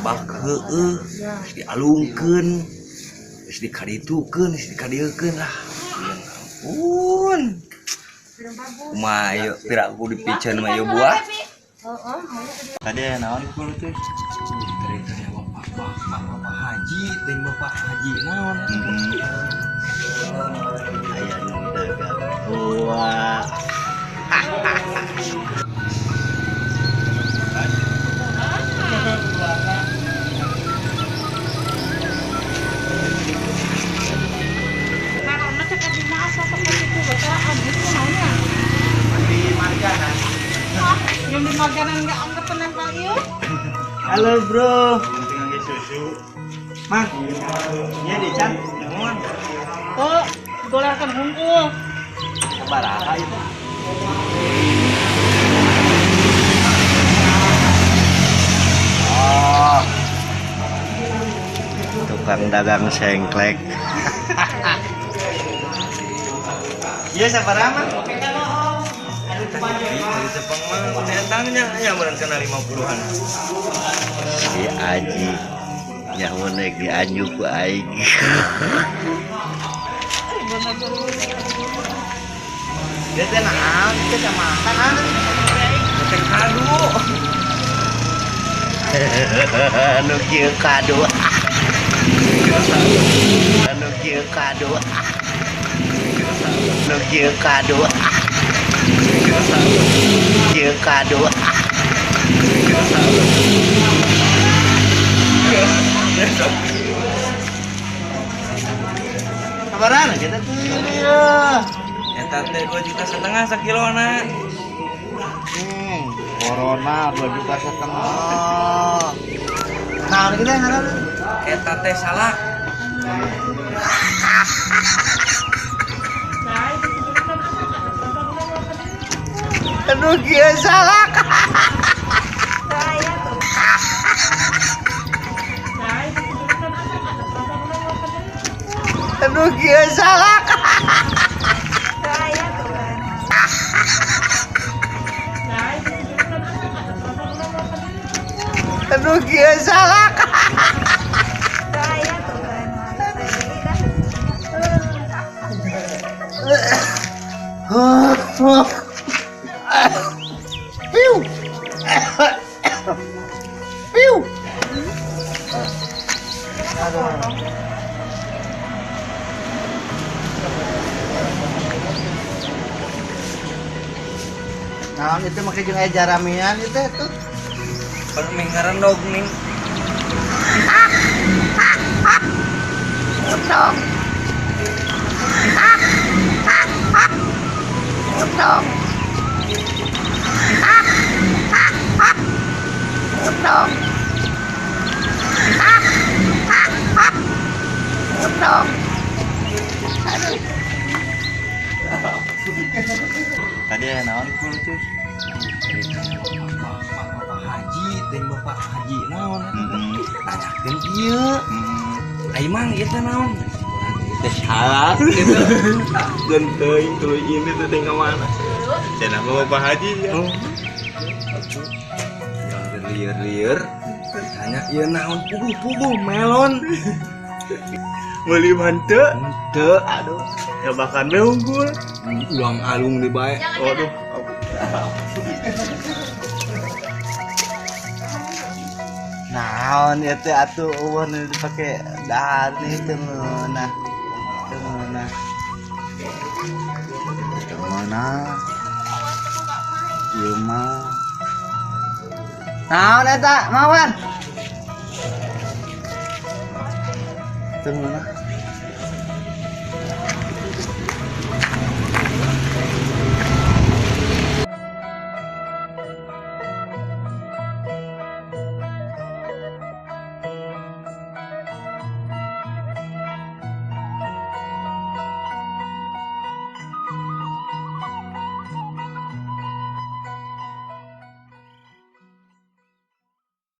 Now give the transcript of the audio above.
Sabah heeh dialungkeun geus dikaditukeun geus dikadiekeun lah. Ampun. Kumaha ieu pira aku dipiceun mah ieu buah. Tadi naon kulo teh? Tadi Bapak Haji, teh Bapak Haji naon? Aya nu dagang buah. Yang di Marganan nggak anggap penempel yuk. Halo bro. Tinggal susu. Mang. Iya dican. Naon? Oh, dolarkan hungkul. Sabaraha itu? Oh. Tukang dagang sengklek. Iya sabaraha mah? Dari Jepang mah datangnya ya beran kena 50-an. Si Aji nya menek dianjuk ku aing. Dia teh naon teh makan teh kado. Anu kieu kado. Anu kieu kado. Anu kieu kado. Kieu kado. Kabaran kita tuh. Eta teh 2,5 juta sakilona. Corona 2,5 juta. Nah, kita ngaran eta teh salak. Aduh kieu salak. Aduh kieu salak. Aduh kieu salak. Piu. Piu. Nah, itu make jeung aya jaramian itu tuh. Permingaran dog nih. Dog. Dog. Dog. Dog. Tadi naon kulo tuh? Bapak Haji, teh Bapak Haji naon? Ajakeun ieu. Ai mang ieu teh naon? Teh salak gitu. Genteuing tuluy ini teh teh ka mana? Cenah Bapak Haji ya. Yang lieur-lieur tanya ieu naon? Puguh-puguh melon. Meuli manteu? Teu, aduh. Ya makan we unggul. Ulang alung di bae. Waduh. Naon ieu teh atuh eueuh nu dipake dahar nih teu meunah. Teu meunah. Teu meunah. Ieu mah Naon eta, Mawan? Teu meunah.